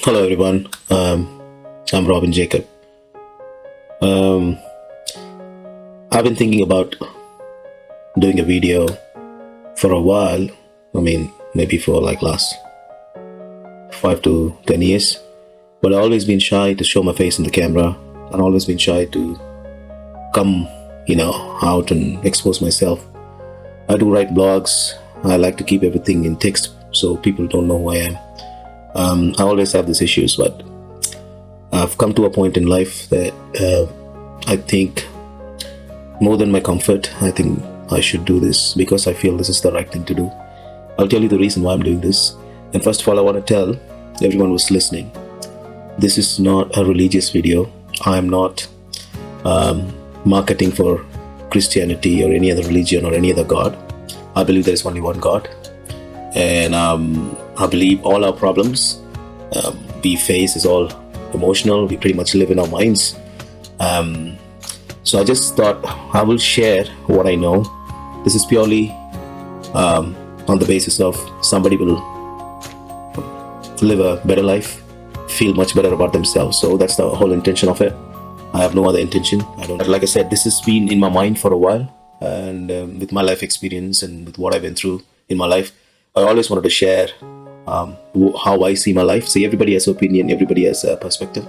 Hello, everyone. I'm Robin Jacob. Um, I've been thinking about doing a video for a while. Maybe for like last 5 to 10 years. But I've always been shy to show my face in the camera. I've always been shy to come, out and expose myself. I do write blogs. I like to keep everything in text so people don't know who I am. I always have these issues, but I've come to a point in life that I think more than my comfort, I think I should do this because I feel this is the right thing to do. I'll tell you the reason why I'm doing this. And first of all, I want to tell everyone who's listening, this is not a religious video. I am not marketing for Christianity or any other religion or any other God. I believe there is only one God. And I believe all our problems we face is all emotional. We pretty much live in our minds. So I just thought I will share what I know. This is purely on the basis of somebody will live a better life, feel much better about themselves. So that's the whole intention of it. I have no other intention. Like I said, this has been in my mind for a while, and with my life experience and with what I've been through in my life, I always wanted to share how I see my life. See, everybody has an opinion, everybody has a perspective.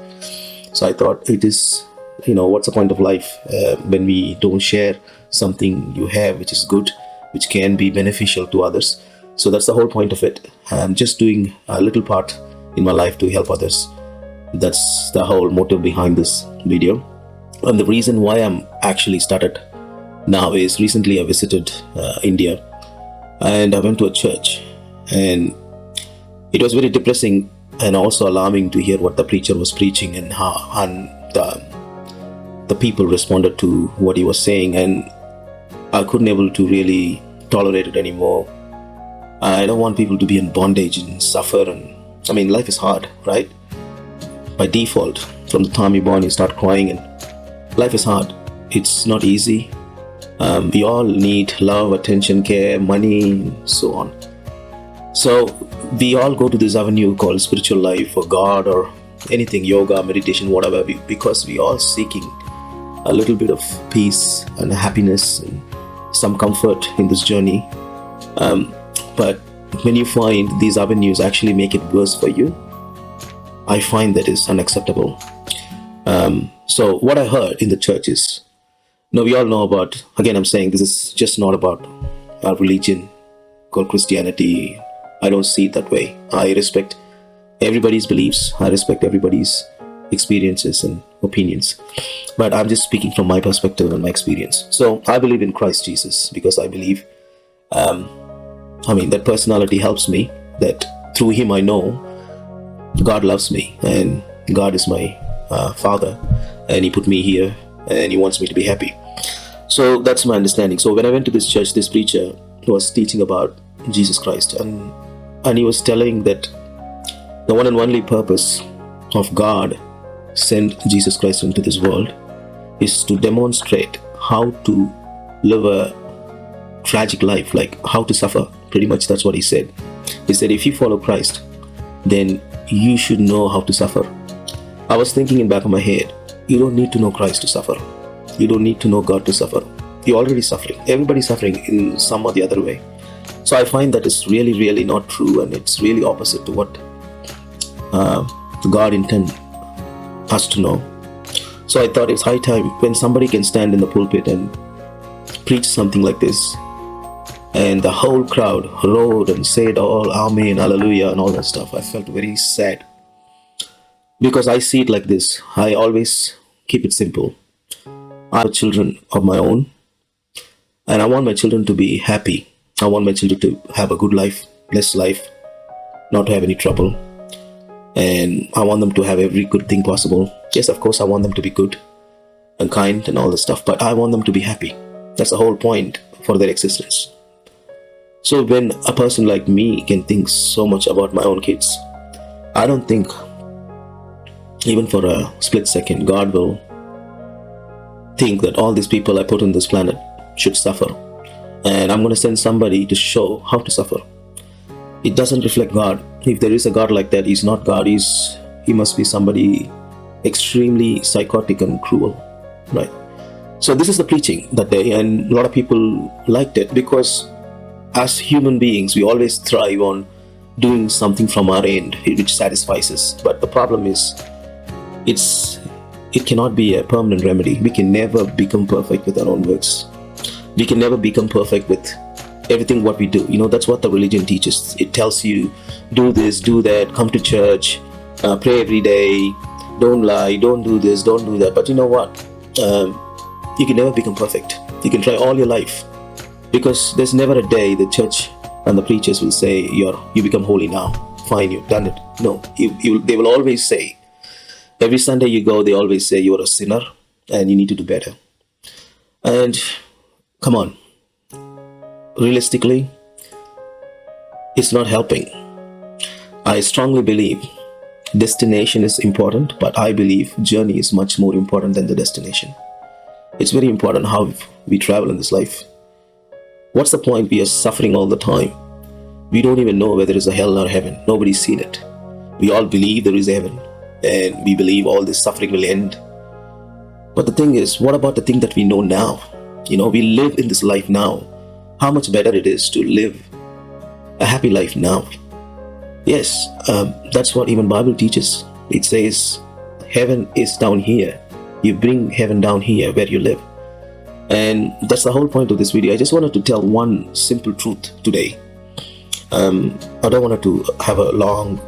So I thought it is, what's the point of life when we don't share something you have, which is good, which can be beneficial to others. So that's the whole point of it. I'm just doing a little part in my life to help others. That's the whole motive behind this video. And the reason why I'm actually started now is recently I visited India, and I went to a church, and it was very depressing and also alarming to hear what the preacher was preaching and how the people responded to what he was saying, and I couldn't able to really tolerate it anymore. I don't want people to be in bondage and suffer, and life is hard, right? By default, from the time you're born, you start crying, and life is hard. It's not easy. We all need love, attention, care, money, so on. So we all go to this avenue called spiritual life or God or anything, yoga, meditation, whatever, because we all seeking a little bit of peace and happiness and some comfort in this journey. But when you find these avenues actually make it worse for you, I find that is unacceptable. So what I heard in the church is, we all know about, again, I'm saying this is just not about our religion called Christianity. I don't see it that way. I respect everybody's beliefs. I respect everybody's experiences and opinions. But I'm just speaking from my perspective and my experience. So I believe in Christ Jesus because I believe, that personality helps me, that through him I know God loves me and God is my father, and he put me here and he wants me to be happy. So that's my understanding. So when I went to this church, this preacher was teaching about Jesus Christ, and he was telling that the one and only purpose of God sent Jesus Christ into this world is to demonstrate how to live a tragic life, like how to suffer. Pretty much that's what he said. He said, if you follow Christ, then you should know how to suffer. I was thinking in the back of my head, you don't need to know Christ to suffer. You don't need to know God to suffer. You're already suffering. Everybody's suffering in some or the other way. So I find that it's really, really not true, and it's really opposite to what God intended us to know. So I thought it's high time when somebody can stand in the pulpit and preach something like this, and the whole crowd roared and said all Amen, Hallelujah, and all that stuff. I felt very sad because I see it like this. I always keep it simple. I have children of my own, and I want my children to be happy. I want my children to have a good life, blessed life, not to have any trouble. And I want them to have every good thing possible. Yes, of course, I want them to be good and kind and all this stuff, but I want them to be happy. That's the whole point for their existence. So when a person like me can think so much about my own kids, I don't think even for a split second God will think that all these people I put on this planet should suffer, and I'm going to send somebody to show how to suffer. It doesn't reflect God. If there is a God like that, he's not God. He's he must be somebody extremely psychotic and cruel, right? So this is the preaching that day, and a lot of people liked it because as human beings, we always thrive on doing something from our end which satisfies us. But the problem is, it cannot be a permanent remedy. We can never become perfect with our own works. We can never become perfect with everything what we do. That's what the religion teaches. It tells you, do this, do that, come to church, pray every day, don't lie, don't do this, don't do that. But you know what? You can never become perfect. You can try all your life, because there's never a day the church and the preachers will say you become holy now. Fine, you've done it. No, they will always say, every Sunday you go, they always say you're a sinner and you need to do better. And come on, realistically, it's not helping. I strongly believe destination is important, but I believe journey is much more important than the destination. It's very important how we travel in this life. What's the point? We are suffering all the time. We don't even know whether it's a hell or heaven. Nobody's seen it. We all believe there is heaven, and we believe all this suffering will end. But the thing is, what about the thing that we know now? We live in this life now. How much better it is to live a happy life now. Yes, that's what even Bible teaches. It says heaven is down here. You bring heaven down here where you live. And that's the whole point of this video. I just wanted to tell one simple truth today. I don't want to have a long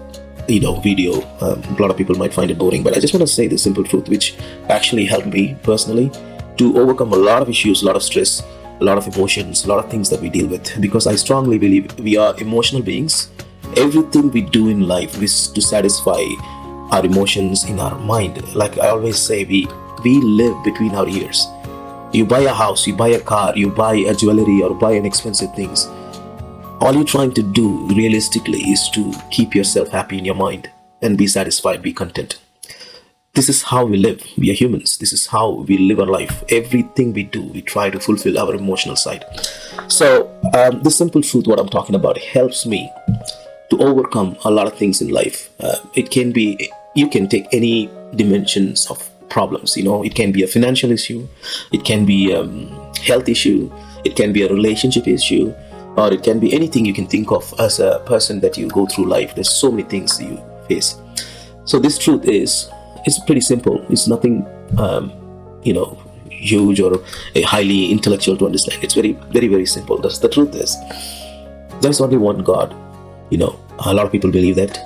video. A lot of people might find it boring, but I just want to say the simple truth, which actually helped me personally to overcome a lot of issues, a lot of stress, a lot of emotions, a lot of things that we deal with. Because I strongly believe we are emotional beings. Everything we do in life is to satisfy our emotions in our mind. Like I always say, we live between our ears. You buy a house, you buy a car, you buy a jewelry or buy an expensive things. All you're trying to do realistically is to keep yourself happy in your mind and be satisfied, be content. This is how we live. We are humans. This is how we live our life. Everything we do, we try to fulfill our emotional side. So this simple truth, what I'm talking about, helps me to overcome a lot of things in life. It can be, you can take any dimensions of problems. It can be a financial issue, it can be a health issue, it can be a relationship issue, or it can be anything you can think of as a person that you go through life. There's so many things you face. So this truth is, it's pretty simple. It's nothing huge or a highly intellectual to understand. It's very, very, very simple. The truth is, there's only one God. A lot of people believe that,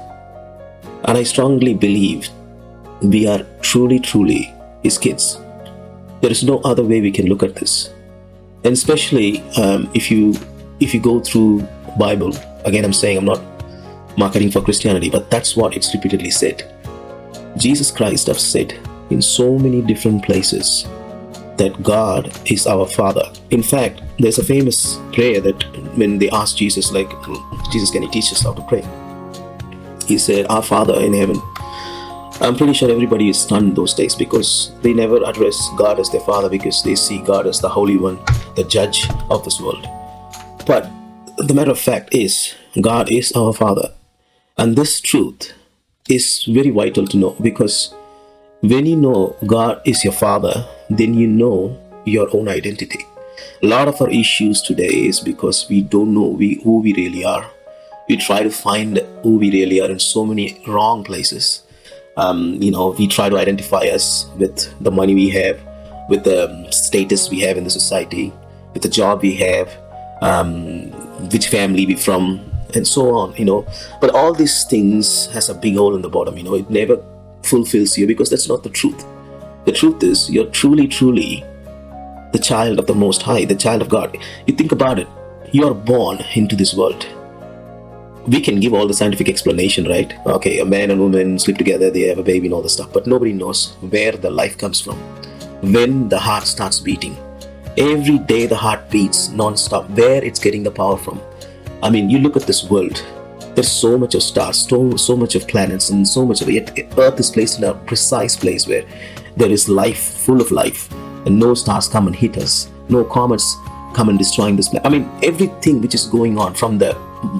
and I strongly believe we are truly His kids. There is no other way we can look at this. And especially if you go through Bible, again I'm saying I'm not marketing for Christianity, but that's what it's repeatedly said. Jesus Christ has said in so many different places that God is our Father. In fact, there's a famous prayer that when they asked Jesus, like, Jesus, can you teach us how to pray? He said, Our Father in heaven. I'm pretty sure everybody is stunned those days, because they never address God as their Father, because they see God as the Holy One, the Judge of this world. But the matter of fact is, God is our Father. And this truth is very vital to know, because when you know God is your Father, then you know your own identity. A lot of our issues today is because we don't know who we really are. We try to find who we really are in so many wrong places. We try to identify us with the money we have, with the status we have in the society, with the job we have, which family we're from, and so on, But all these things has a big hole in the bottom, It never fulfills you, because that's not the truth. The truth is, you're truly the child of the Most High, the child of God. You think about it. You're born into this world. We can give all the scientific explanation, right? Okay, a man and woman sleep together, they have a baby and all the stuff, but nobody knows where the life comes from. When the heart starts beating, every day the heart beats non-stop, where it's getting the power from. I mean, you look at this world, there's so much of stars, so much of planets, and so much of it. Earth is placed in a precise place where there is life, full of life, and no stars come and hit us, no comets come and destroying this planet. I mean, everything which is going on, from the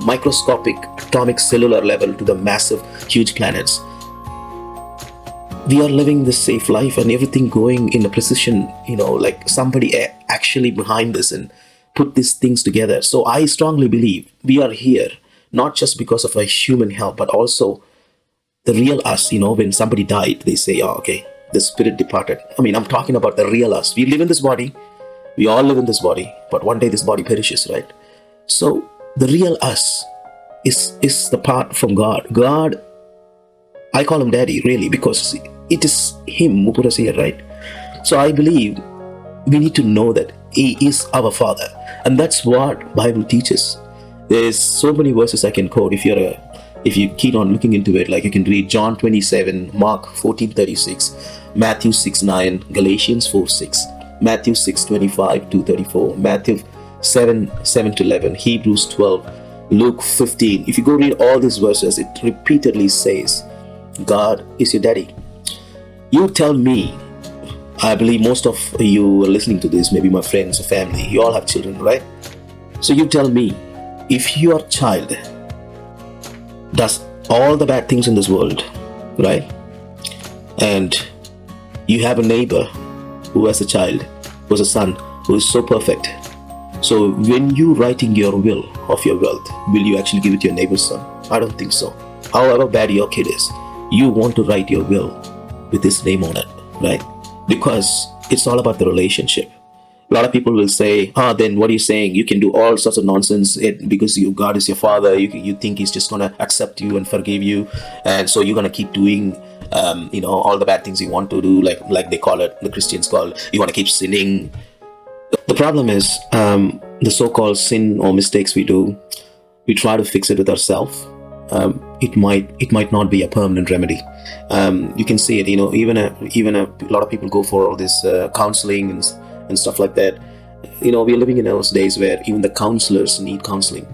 microscopic atomic cellular level to the massive huge planets, we are living this safe life and everything going in a precision, like somebody actually behind this and put these things together. So I strongly believe we are here not just because of a human help, but also the real us. When somebody died, they say, oh, okay, the spirit departed. I mean, I'm talking about the real us. We live in this body. We all live in this body, but one day this body perishes, right? So the real us is the part from God. God, I call him daddy, really, because it is him who put us here, right? So I believe we need to know that he is our father, and that's what Bible teaches. There's so many verses I can quote. If you keep on looking into it, like you can read John 27, Mark 14:36, Matthew 6:9, Galatians 4:6, Matthew 6:25-34, Matthew 7:7-11, Hebrews 12, Luke 15. If you go read all these verses, it repeatedly says, God is your daddy. You tell me, I believe most of you are listening to this, maybe my friends or family, you all have children, right? So you tell me, if your child does all the bad things in this world, right? And you have a neighbor who has a child, who has a son, who is so perfect. So when you writing your will of your wealth, will you actually give it to your neighbor's son? I don't think so. However bad your kid is, you want to write your will with his name on it, right? Because it's all about the relationship. A lot of people will say, then what are you saying? You can do all sorts of nonsense because God is your father. You think he's just going to accept you and forgive you. And so you're going to keep doing, all the bad things you want to do, like they call it, the Christians call it, you want to keep sinning. The problem is the so-called sin or mistakes we do, we try to fix it with ourselves. It might not be a permanent remedy. You can see it, even a lot of people go for all this counseling and stuff like that. We're living in those days where even the counselors need counseling.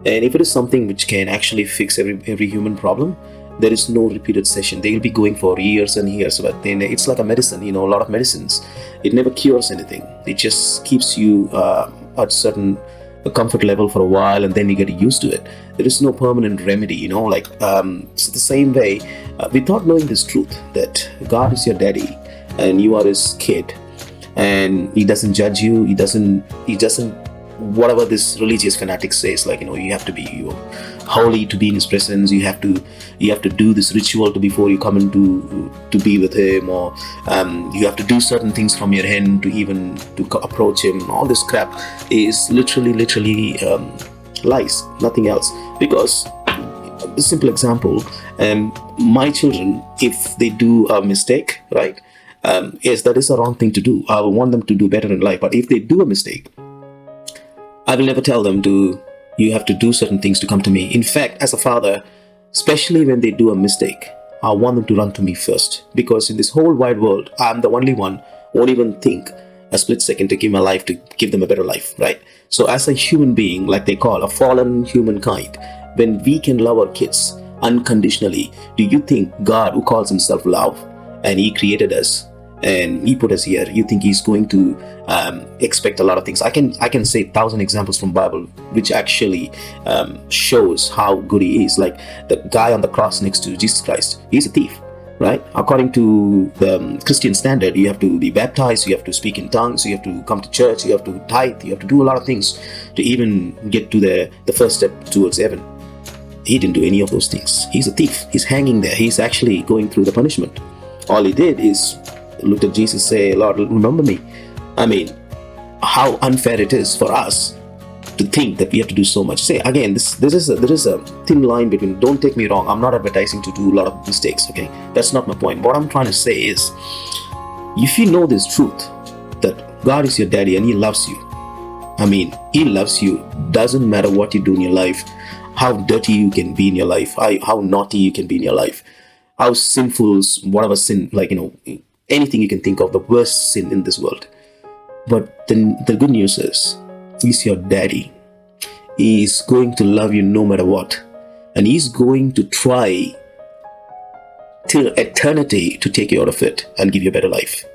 And if it is something which can actually fix every human problem, there is no repeated session. They will be going for years and years, but then it's like a medicine, a lot of medicines. It never cures anything. It just keeps you at certain comfort level for a while, and then you get used to it. There is no permanent remedy, it's the same way, without knowing this truth that God is your daddy and you are his kid, and he doesn't judge you. He doesn't whatever this religious fanatic says, you have to be holy to be in his presence. You have to do this ritual before you come into to be with him, or you have to do certain things from your end to approach him. All this crap is literally lies, nothing else. Because a simple example, my children, if they do a mistake, right, yes, that is a wrong thing to do. I want them to do better in life. But if they do a mistake, I will never tell them you have to do certain things to come to me. In fact, as a father, especially when they do a mistake, I want them to run to me first. Because in this whole wide world, I'm the only one who won't even think a split second to give my life to give them a better life, right? So as a human being, like they call a fallen humankind, when we can love our kids unconditionally, do you think God, who calls himself love, and he created us and he put us here, you think he's going to expect a lot of things? I can say 1,000 examples from Bible which actually shows how good he is. Like the guy on the cross next to Jesus Christ, he's a thief, right? According to the Christian standard, you have to be baptized, you have to speak in tongues, you have to come to church, you have to tithe, you have to do a lot of things to even get to the first step towards heaven. He didn't do any of those things. He's a thief. He's hanging there. He's actually going through the punishment. All he did is looked at Jesus, say, Lord, remember me. I mean, how unfair it is for us to think that we have to do so much. Say again, there is a thin line between. Don't take me wrong. I'm not advertising to do a lot of mistakes. Okay, that's not my point. What I'm trying to say is, if you know this truth that God is your daddy and he loves you. I mean, he loves you. Doesn't matter what you do in your life, how dirty you can be in your life, how naughty you can be in your life, how sinful, whatever sin, anything you can think of, the worst sin in this world. But then the good news is, he's your daddy. He's going to love you no matter what. And he's going to try till eternity to take you out of it and give you a better life.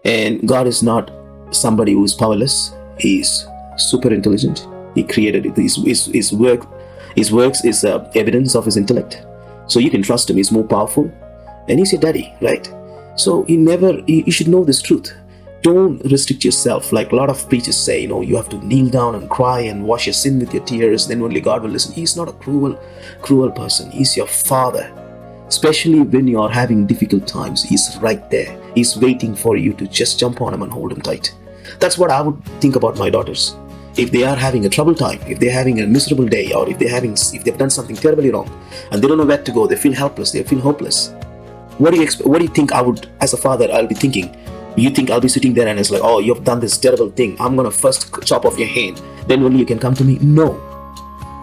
And God is not somebody who is powerless. He's super intelligent. He created it. His works is evidence of his intellect. So you can trust him. He's more powerful. And he's your daddy, right? So you should know this truth. Don't restrict yourself. Like a lot of preachers say, you have to kneel down and cry and wash your sin with your tears, then only God will listen. He's not a cruel person. He's your Father. Especially when you are having difficult times, He's right there. He's waiting for you to just jump on Him and hold Him tight. That's what I would think about my daughters. If they are having a troubled time, if they're having a miserable day, or if they've done something terribly wrong and they don't know where to go, they feel helpless, they feel hopeless. What do you think I would, as a father, I'll be thinking? You think I'll be sitting there and it's like, oh, you've done this terrible thing, I'm gonna first chop off your hand, then only you can come to me? No.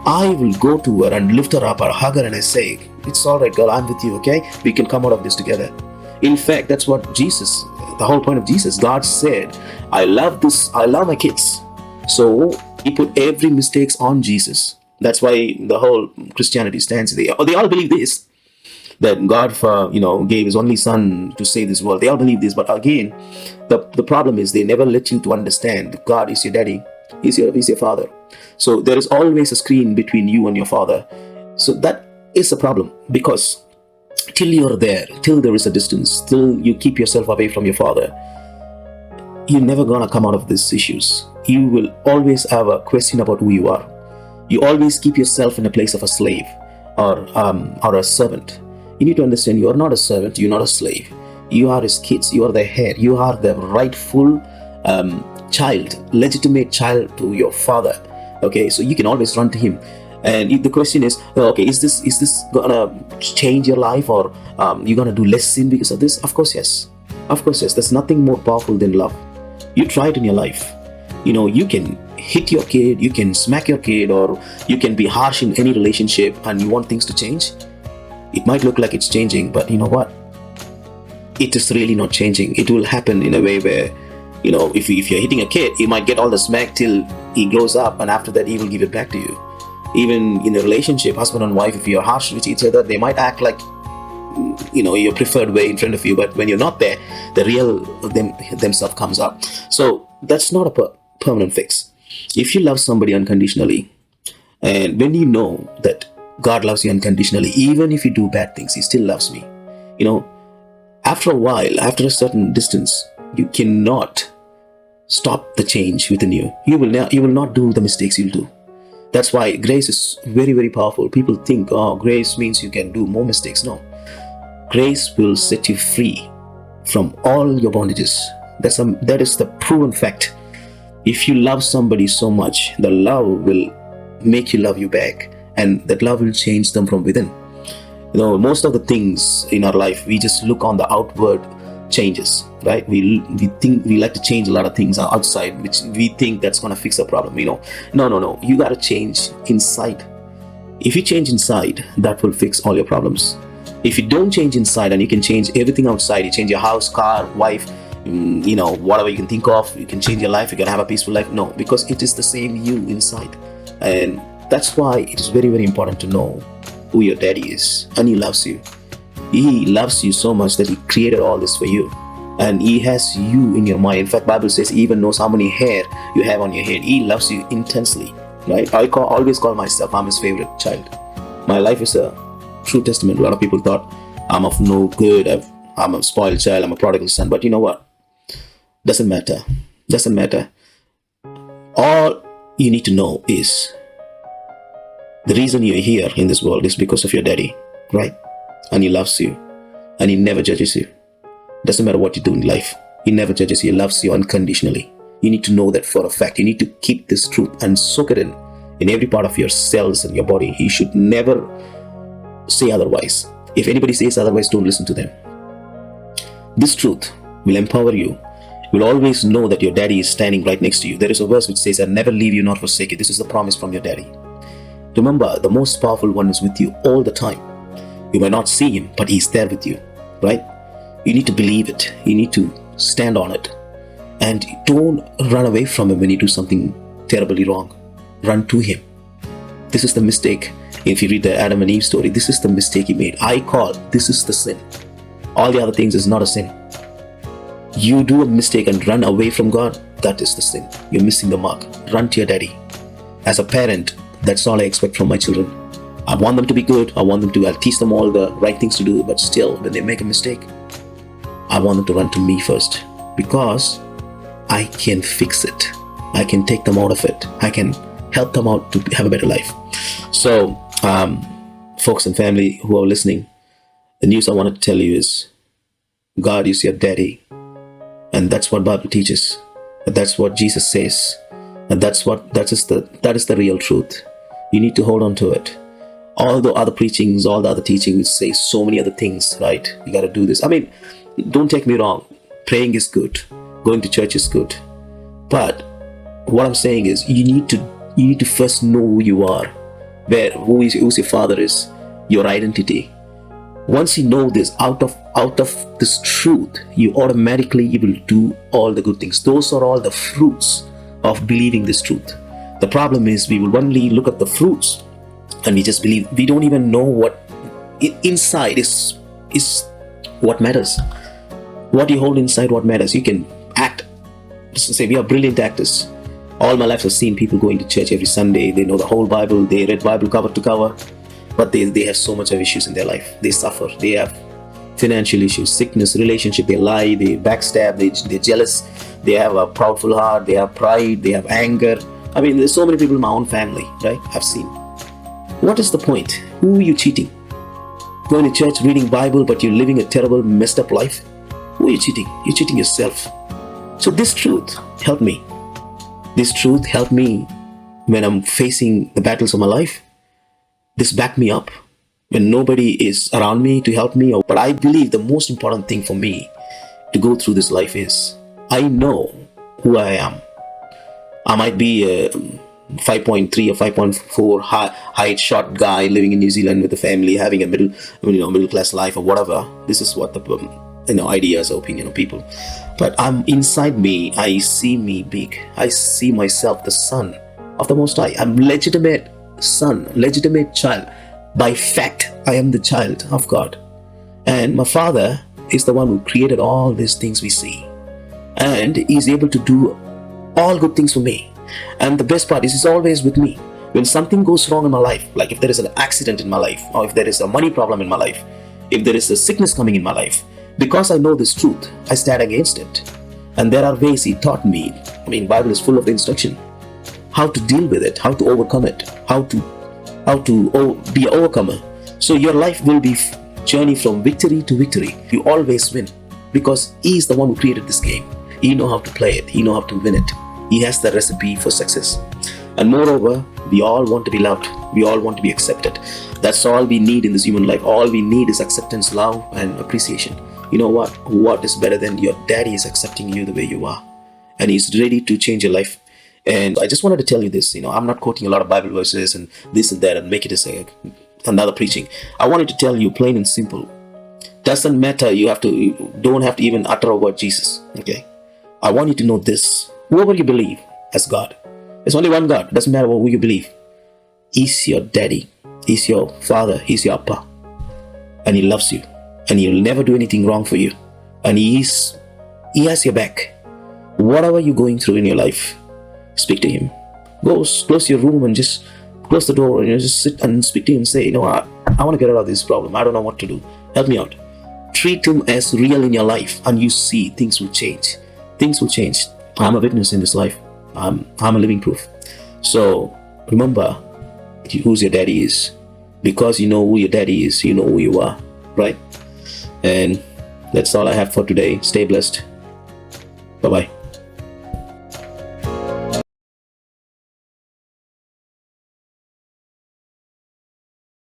I will go to her and lift her up or hug her and I say, it's all right, girl, I'm with you, okay? We can come out of this together. In fact, that's what the whole point of Jesus, God said, I love my kids. So He put every mistakes on Jesus. That's why the whole Christianity stands there. They all believe this, that God gave His only Son to save this world. They all believe this, but again, the problem is they never let you to understand that God is your daddy. He's your Father. So there is always a screen between you and your Father. So that is a problem, because till you're there, till there is a distance, till you keep yourself away from your Father, you're never gonna come out of these issues. You will always have a question about who you are. You always keep yourself in a place of a slave or a servant. You need to understand you are not a servant, you're not a slave. You are His kids, you are the head, you are the rightful child, legitimate child to your Father. Okay, so you can always run to Him. And if the question is, okay, is this gonna change your life, or you're gonna do less sin because of this? Of course, yes. Of course, yes. There's nothing more powerful than love. You try it in your life. You can hit your kid, you can smack your kid, or you can be harsh in any relationship, and you want things to change. It might look like it's changing, but you know what? It is really not changing. It will happen in a way where, if you're hitting a kid, he might get all the smack till he grows up, and after that he will give it back to you. Even in a relationship, husband and wife, if you're harsh with each other, they might act like your preferred way in front of you, but when you're not there, the real themselves comes up. So that's not a permanent fix. If you love somebody unconditionally, and when you know that God loves you unconditionally, even if you do bad things, He still loves me. After a while, after a certain distance, you cannot stop the change within you. You will not do the mistakes you'll do. That's why grace is very, very powerful. People think, oh, grace means you can do more mistakes. No. Grace will set you free from all your bondages. That is the proven fact. If you love somebody so much, the love will make you love you back, and that love will change them from within. Most of the things in our life, we just look on the outward changes, right? We think we like to change a lot of things outside, which we think that's going to fix a problem. No. You got to change inside. If you change inside, that will fix all your problems. If you don't change inside, and you can change everything outside, you change your house, car, wife, whatever you can think of, you can change your life, you can have a peaceful life. No, because it is the same you inside. And that's why it is very, very important to know who your daddy is, and He loves you. He loves you so much that He created all this for you, and He has you in your mind. In fact, Bible says He even knows how many hair you have on your head. He loves you intensely, right? I always call myself, I'm His favorite child. My life is a true testament. A lot of people thought I'm of no good, I'm a spoiled child, I'm a prodigal son, but you know what? Doesn't matter. All you need to know is the reason you're here in this world is because of your daddy, right? And He loves you, and He never judges you. Doesn't matter what you do in life, He never judges you. He loves you unconditionally. You need to know that for a fact. You need to keep this truth and soak it in every part of your cells and your body. You should never say otherwise. If anybody says otherwise, don't listen to them. This truth will empower you. You will always know that your daddy is standing right next to you. There is a verse which says, I'll never leave you nor forsake you. This is the promise from your daddy. Remember, the most powerful one is with you all the time. You may not see Him, but He's there with you, right? You need to believe it. You need to stand on it. And don't run away from Him when you do something terribly wrong. Run to Him. This is the mistake. If you read the Adam and Eve story, this is the mistake He made. I call this is the sin. All the other things is not a sin. You do a mistake and run away from God, that is the sin. You're missing the mark. Run to your daddy. As a parent, that's all I expect from my children. I want them to be good. I'll teach them all the right things to do. But still, when they make a mistake, I want them to run to me first, because I can fix it. I can take them out of it. I can help them out to have a better life. So, folks and family who are listening, the news I wanted to tell you is God is your daddy. And that's what Bible teaches. That's what Jesus says. And that is the real truth. You need to hold on to it. All the other preachings, all the other teachings say so many other things, right? You got to do this. I mean, don't take me wrong. Praying is good. Going to church is good. But what I'm saying is you need to first know who you are, who's your father is, your identity. Once you know this, out of this truth, you will do all the good things. Those are all the fruits of believing this truth. The problem is we will only look at the fruits and we just believe. We don't even know what inside is what matters. What you hold inside, what matters. You can act. Just say we are brilliant actors. All my life I've seen people going to church every Sunday. They know the whole Bible. They read Bible cover to cover. But they have so much of issues in their life. They suffer. They have financial issues, sickness, relationship. They lie. They backstab. They're jealous. They have a proudful heart. They have pride. They have anger. I mean, there's so many people in my own family, right? I've seen. What is the point? Who are you cheating? Going to church, reading Bible, but you're living a terrible, messed up life? Who are you cheating? You're cheating yourself. So this truth helped me. This truth helped me when I'm facing the battles of my life. This backed me up when nobody is around me to help me. But I believe the most important thing for me to go through this life is I know who I am. I might be a 5.3 or 5.4 height short guy living in New Zealand with a family, having a middle class life or whatever. This is what the ideas or opinion of people. But I'm inside me. I see me big. I see myself the son of the Most High. I'm legitimate son, legitimate child. By fact, I am the child of God. And my father is the one who created all these things we see. And he's able to do all good things for me. And the best part is he's always with me. When something goes wrong in my life, like if there is an accident in my life, or if there is a money problem in my life, if there is a sickness coming in my life, because I know this truth, I stand against it. And there are ways he taught me. I mean, Bible is full of instruction. How to deal with it, how to overcome it, how to be an overcomer. So your life will be journey from victory to victory. You always win because he is the one who created this game. He knows how to play it. He knows how to win it. He has the recipe for success. And moreover, we all want to be loved. We all want to be accepted. That's all we need in this human life. All we need is acceptance, love, and appreciation. You know what? What is better than your daddy is accepting you the way you are, and he's ready to change your life. And I just wanted to tell you this. I'm not quoting a lot of Bible verses and this and that and make it as another preaching. I wanted to tell you plain and simple. Doesn't matter. You don't have to even utter a word Jesus. Okay. I want you to know this. Whoever you believe as God, there's only one God. It doesn't matter who you believe. He's your daddy. He's your father. He's your appa. And he loves you. And he'll never do anything wrong for you. And he has your back. Whatever you're going through in your life, speak to him. Go close your room and just close the door and just sit and speak to him and say, I want to get out of this problem. I don't know what to do. Help me out. Treat him as real in your life and you see things will change. Things will change. I'm a witness in this life. I'm a living proof. So remember who's your daddy is. Because you know who your daddy is, you know who you are. Right? And that's all I have for today. Stay blessed. Bye-bye.